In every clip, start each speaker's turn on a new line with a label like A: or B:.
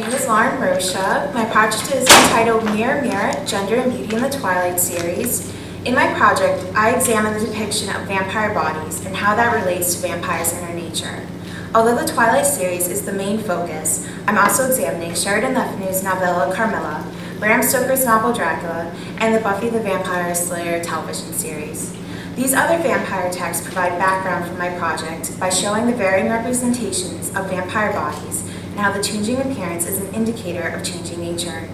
A: name is Rocha. My project is entitled Mirror, Mirror, Gender and Beauty in the Twilight series. In my project, I examine the depiction of vampire bodies and how that relates to vampires' inner nature. Although the Twilight series is the main focus, I'm also examining Sheridan Le Fanu's novella Carmilla, Bram Stoker's novel Dracula, and the Buffy the Vampire Slayer television series. These other vampire texts provide background for my project by showing the varying representations of vampire bodies and how the changing appearance is an indicator of changing nature.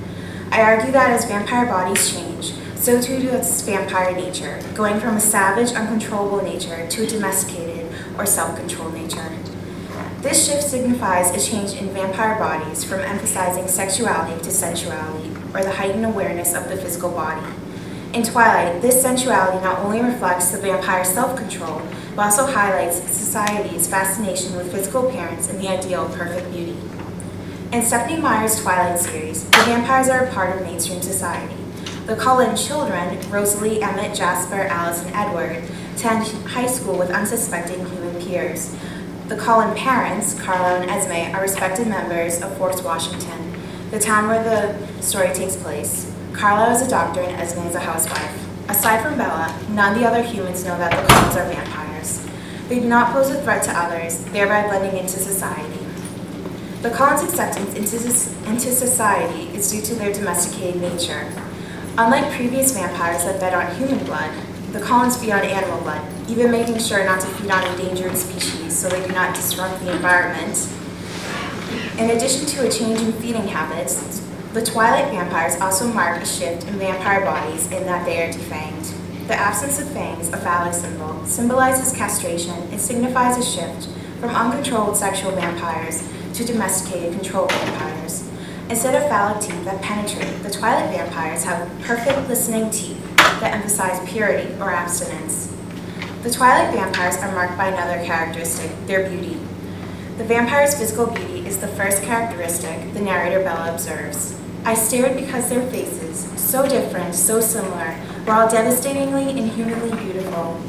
A: I argue that as vampire bodies change, so too does vampire nature, going from a savage, uncontrollable nature to a domesticated or self-controlled nature. This shift signifies a change in vampire bodies from emphasizing sexuality to sensuality, or the heightened awareness of the physical body. In Twilight, this sensuality not only reflects the vampire's self-control, but also highlights society's fascination with physical appearance and the ideal of perfect beauty. In Stephenie Meyer's Twilight series, the vampires are a part of mainstream society. The Cullen children, Rosalie, Emmett, Jasper, Alice, and Edward, attend high school with unsuspecting human peers. The Cullen parents, Carla and Esme, are respected members of Fort Washington, the town where the story takes place. Carla is a doctor and Esme is a housewife. Aside from Bella, none of the other humans know that the Cullens are vampires. They do not pose a threat to others, thereby blending into society. The Cullens' acceptance into society is due to their domesticated nature. Unlike previous vampires that fed on human blood, the Cullens feed on animal blood, even making sure not to feed on endangered species so they do not disrupt the environment. In addition to a change in feeding habits, the Twilight vampires also mark a shift in vampire bodies in that they are defanged. The absence of fangs, a phallic symbol, symbolizes castration and signifies a shift from uncontrolled sexual vampires to domesticated, controlled vampires. Instead of phallic teeth that penetrate, the Twilight vampires have perfect listening teeth that emphasize purity or abstinence. The Twilight vampires are marked by another characteristic, their beauty. The vampire's physical beauty is the first characteristic the narrator Bella observes. I stared because their faces, so different, so similar, were all devastatingly and inhumanly beautiful.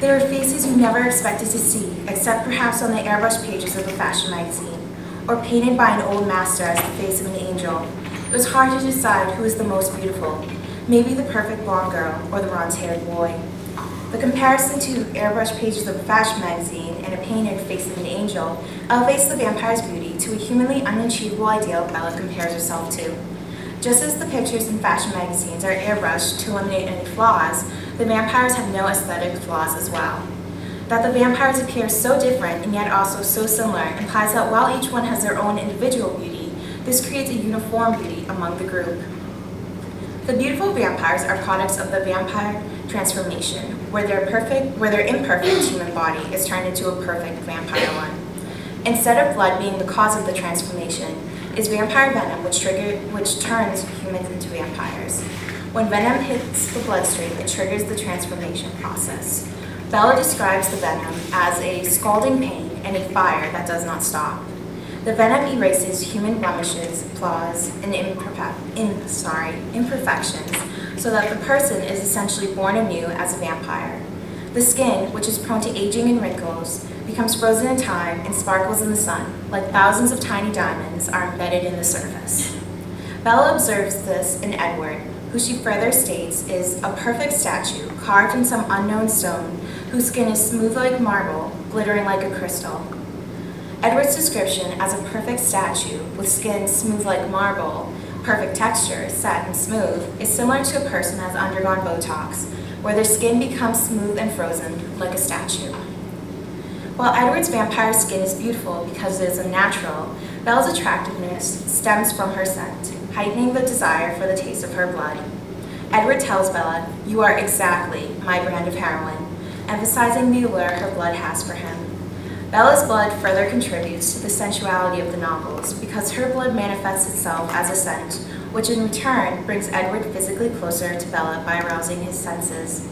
A: They were faces you never expected to see, except perhaps on the airbrushed pages of a fashion magazine, or painted by an old master as the face of an angel. It was hard to decide who was the most beautiful, maybe the perfect blonde girl or the bronze-haired boy. The comparison to airbrushed pages of a fashion magazine and a painted face of an angel elevates the vampire's beauty to a humanly unachievable ideal Bella compares herself to. Just as the pictures in fashion magazines are airbrushed to eliminate any flaws, the vampires have no aesthetic flaws as well. That the vampires appear so different and yet also so similar implies that while each one has their own individual beauty, this creates a uniform beauty among the group. The beautiful vampires are products of the vampire transformation, where their imperfect human body is turned into a perfect vampire one. Instead of blood being the cause of the transformation, is vampire venom which turns humans into vampires. When venom hits the bloodstream, it triggers the transformation process. Bella describes the venom as a scalding pain and a fire that does not stop. The venom erases human blemishes, flaws, and imperfections, so that the person is essentially born anew as a vampire. The skin, which is prone to aging and wrinkles, becomes frozen in time and sparkles in the sun, like thousands of tiny diamonds are embedded in the surface. Bella observes this in Edward, who she further states is a perfect statue carved in some unknown stone, whose skin is smooth like marble, glittering like a crystal. Edward's description as a perfect statue with skin smooth like marble, perfect texture, set and smooth, is similar to a person who has undergone Botox, where their skin becomes smooth and frozen like a statue. While Edward's vampire skin is beautiful because it is unnatural, Bella's attractiveness stems from her scent, heightening the desire for the taste of her blood. Edward tells Bella, "You are exactly my brand of heroine," emphasizing the allure her blood has for him. Bella's blood further contributes to the sensuality of the novels because her blood manifests itself as a scent, which in return brings Edward physically closer to Bella by arousing his senses.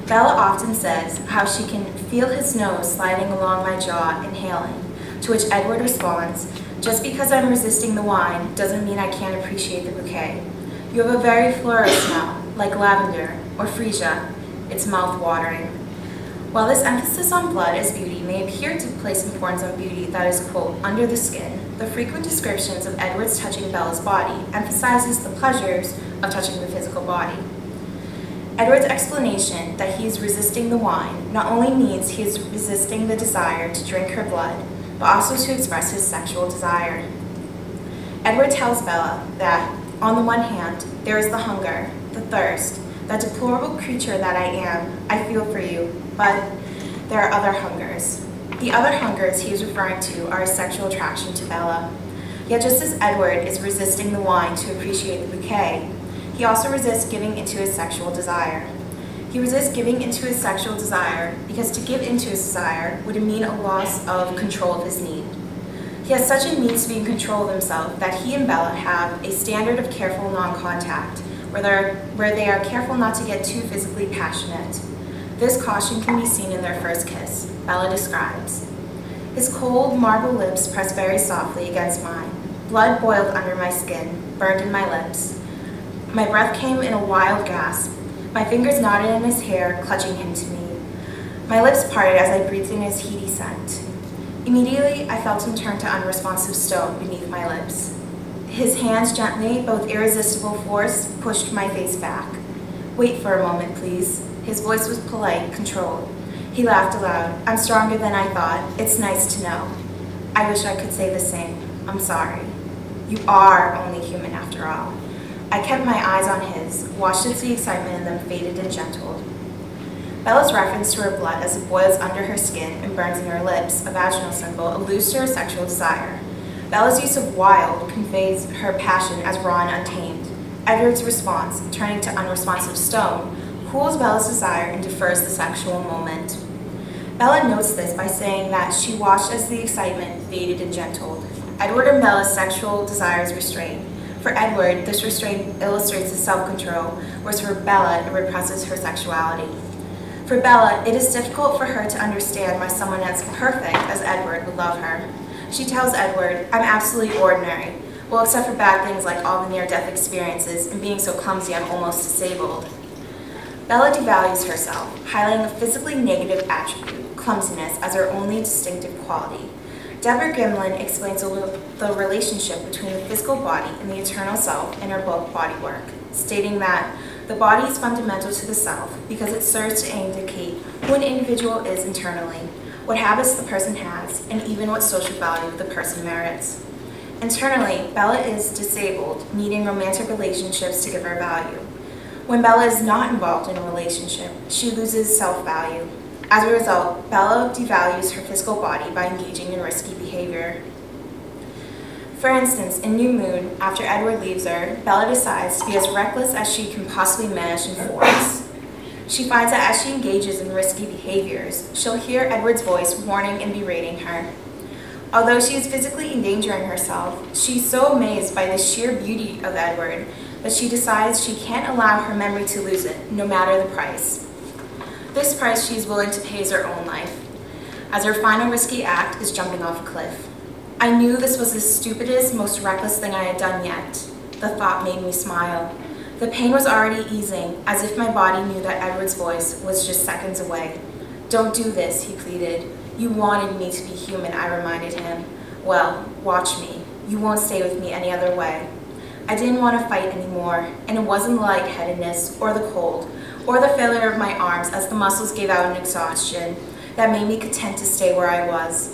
A: Bella often says how she can feel his nose sliding along my jaw, inhaling, to which Edward responds, "Just because I'm resisting the wine doesn't mean I can't appreciate the bouquet. You have a very floral smell, like lavender or freesia. It's mouth-watering." While this emphasis on blood as beauty may appear to place importance on beauty that is, quote, under the skin, The frequent descriptions of Edward's touching Bella's body emphasizes the pleasures of touching the physical body. Edward's explanation that he is resisting the wine not only means he is resisting the desire to drink her blood, but also to express his sexual desire. Edward tells Bella that, on the one hand, there is the hunger, the thirst, that deplorable creature that I am, I feel for you, but there are other hungers. The other hungers he is referring to are his sexual attraction to Bella. Yet just as Edward is resisting the wine to appreciate the bouquet, he also resists giving into his sexual desire. He resists giving into his sexual desire because to give into his desire would mean a loss of control of his need. He has such a need to be in control of himself that he and Bella have a standard of careful non-contact, where they are careful not to get too physically passionate. This caution can be seen in their first kiss, Bella describes. His cold, marble lips pressed very softly against mine. Blood boiled under my skin, burned in my lips. My breath came in a wild gasp. My fingers knotted in his hair, clutching him to me. My lips parted as I breathed in his heaty scent. Immediately, I felt him turn to unresponsive stone beneath my lips. His hands gently, both irresistible force, pushed my face back. Wait for a moment, please. His voice was polite, controlled. He laughed aloud. I'm stronger than I thought. It's nice to know. I wish I could say the same. I'm sorry. You are only human after all. I kept my eyes on his, watched as the excitement in them faded and gentled. Bella's reference to her blood as it boils under her skin and burns in her lips, a vaginal symbol, alludes to her sexual desire. Bella's use of wild conveys her passion as raw and untamed. Edward's response, turning to unresponsive stone, cools Bella's desire and defers the sexual moment. Bella notes this by saying that she watched as the excitement faded and gentled. Edward and Bella's sexual desire is restrained. For Edward, this restraint illustrates his self-control, whereas for Bella, it represses her sexuality. For Bella, it is difficult for her to understand why someone as perfect as Edward would love her. She tells Edward, I'm absolutely ordinary. Well, except for bad things like all the near-death experiences and being so clumsy I'm almost disabled. Bella devalues herself, highlighting a physically negative attribute, clumsiness, as her only distinctive quality. Deborah Gimlin explains the relationship between the physical body and the eternal self in her book, Body Work, stating that the body is fundamental to the self because it serves to indicate who an individual is internally, what habits the person has, and even what social value the person merits. Internally, Bella is disabled, needing romantic relationships to give her value. When Bella is not involved in a relationship, she loses self-value. As a result, Bella devalues her physical body by engaging in risky behavior. For instance, in New Moon, after Edward leaves her, Bella decides to be as reckless as she can possibly manage in force. She finds that as she engages in risky behaviors, she'll hear Edward's voice warning and berating her. Although she is physically endangering herself, she's so amazed by the sheer beauty of Edward that she decides she can't allow her memory to lose it, no matter the price. This price she is willing to pay is her own life, as her final risky act is jumping off a cliff. I knew this was the stupidest, most reckless thing I had done yet. The thought made me smile. The pain was already easing, as if my body knew that Edward's voice was just seconds away. Don't do this, he pleaded. You wanted me to be human, I reminded him. Well, watch me. You won't stay with me any other way. I didn't want to fight anymore, and it wasn't the lightheadedness or the cold, or the failure of my arms as the muscles gave out in exhaustion that made me content to stay where I was.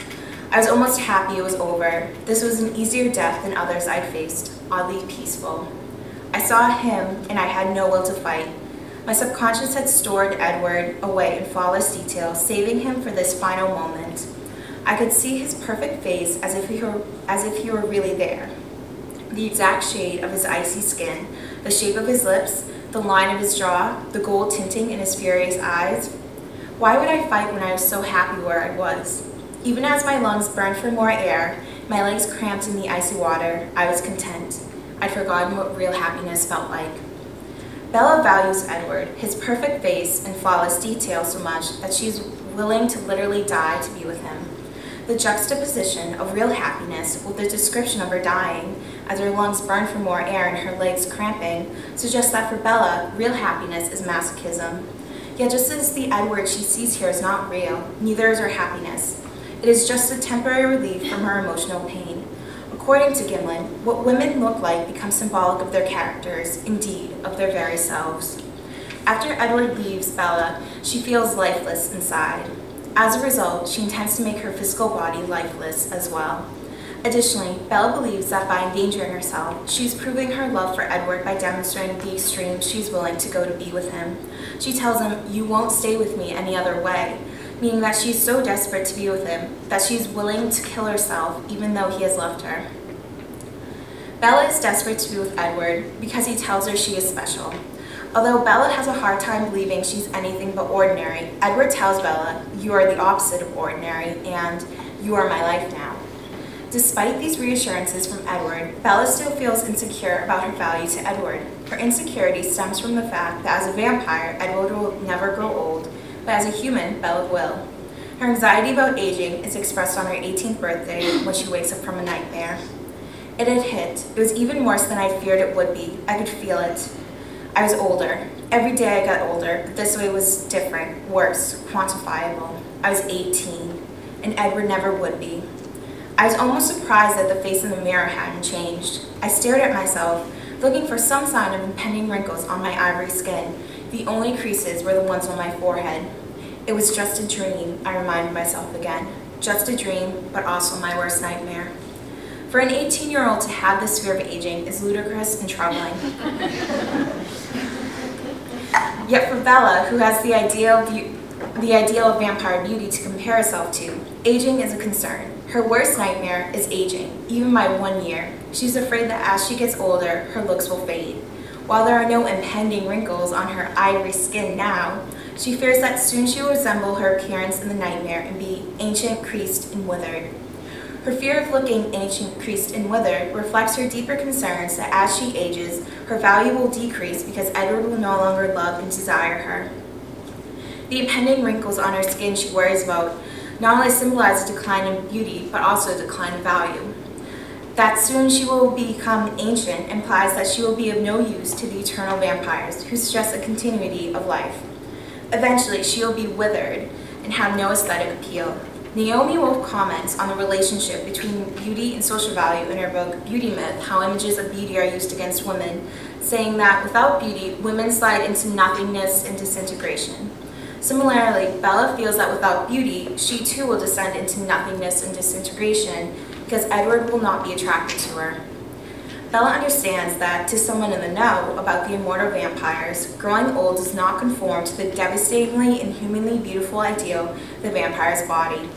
A: I was almost happy it was over. This was an easier death than others I'd faced, oddly peaceful. I saw him, and I had no will to fight. My subconscious had stored Edward away in flawless detail, saving him for this final moment. I could see his perfect face as if he were really there. The exact shade of his icy skin, the shape of his lips, the line of his jaw, the gold tinting in his furious eyes. Why would I fight when I was so happy where I was? Even as my lungs burned for more air, my legs cramped in the icy water, I was content. I'd forgotten what real happiness felt like. Bella values Edward, his perfect face and flawless detail so much that she's willing to literally die to be with him. The juxtaposition of real happiness with the description of her dying, as her lungs burn for more air and her legs cramping, suggests that for Bella, real happiness is masochism. Yet just as the Edward she sees here is not real, neither is her happiness. It is just a temporary relief from her emotional pain. A According to Gimlin, what women look like becomes symbolic of their characters, indeed, of their very selves. After Edward leaves Bella, she feels lifeless inside. As a result, she intends to make her physical body lifeless as well. Additionally, Bella believes that by endangering herself, she's proving her love for Edward by demonstrating the extreme she's willing to go to be with him. She tells him, "You won't stay with me any other way," meaning that she's so desperate to be with him that she's willing to kill herself even though he has left her. Bella is desperate to be with Edward because he tells her she is special. Although Bella has a hard time believing she's anything but ordinary, Edward tells Bella, "You are the opposite of ordinary," and "You are my life now." Despite these reassurances from Edward, Bella still feels insecure about her value to Edward. Her insecurity stems from the fact that as a vampire, Edward will never grow old, but as a human, Bella will. Her anxiety about aging is expressed on her 18th birthday when she wakes up from a nightmare. It had hit. It was even worse than I feared it would be. I could feel it. I was older. Every day I got older, but this way was different, worse, quantifiable. I was 18, and Edward never would be. I was almost surprised that the face in the mirror hadn't changed. I stared at myself, looking for some sign of impending wrinkles on my ivory skin. The only creases were the ones on my forehead. It was just a dream, I reminded myself again. Just a dream, but also my worst nightmare. For an 18-year-old to have this fear of aging is ludicrous and troubling. Yet for Bella, who has the ideal of vampire beauty to compare herself to, aging is a concern. Her worst nightmare is aging, even by 1 year. She's afraid that as she gets older, her looks will fade. While there are no impending wrinkles on her ivory skin now, she fears that soon she will resemble her appearance in the nightmare and be ancient, creased, and withered. Her fear of looking ancient, creased, and withered reflects her deeper concerns that as she ages, her value will decrease because Edward will no longer love and desire her. The impending wrinkles on her skin she worries about not only symbolize a decline in beauty, but also a decline in value. That soon she will become ancient implies that she will be of no use to the eternal vampires, who suggest a continuity of life. Eventually, she will be withered and have no aesthetic appeal. Naomi Wolf comments on the relationship between beauty and social value in her book, Beauty Myth, How Images of Beauty Are Used Against Women, saying that without beauty, women slide into nothingness and disintegration. Similarly, Bella feels that without beauty, she too will descend into nothingness and disintegration because Edward will not be attracted to her. Bella understands that, to someone in the know about the immortal vampires, growing old does not conform to the devastatingly and humanly beautiful ideal of the vampire's body.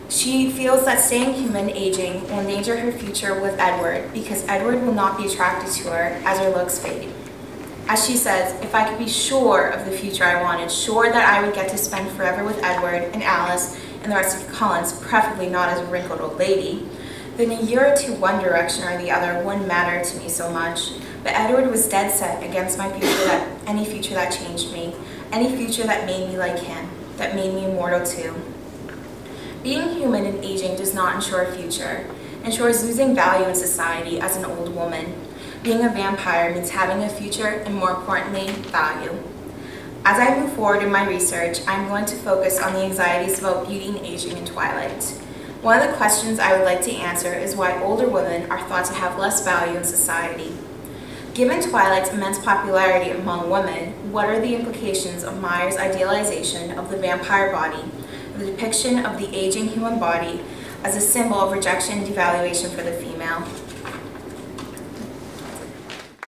A: She feels that staying human aging will endanger her future with Edward because Edward will not be attracted to her as her looks fade. As she says, "If I could be sure of the future I wanted, sure that I would get to spend forever with Edward and Alice and the rest of Collins, preferably not as a wrinkled old lady, then a year or two one direction or the other wouldn't matter to me so much." But Edward was dead set against my future, any future that changed me, any future that made me like him, that made me immortal too. Being human and aging does not ensure a future, ensures losing value in society as an old woman. Being a vampire means having a future and, more importantly, value. As I move forward in my research, I'm going to focus on the anxieties about beauty and aging in Twilight. One of the questions I would like to answer is why older women are thought to have less value in society. Given Twilight's immense popularity among women, what are the implications of Meyer's idealization of the vampire body, the depiction of the aging human body as a symbol of rejection and devaluation for the female?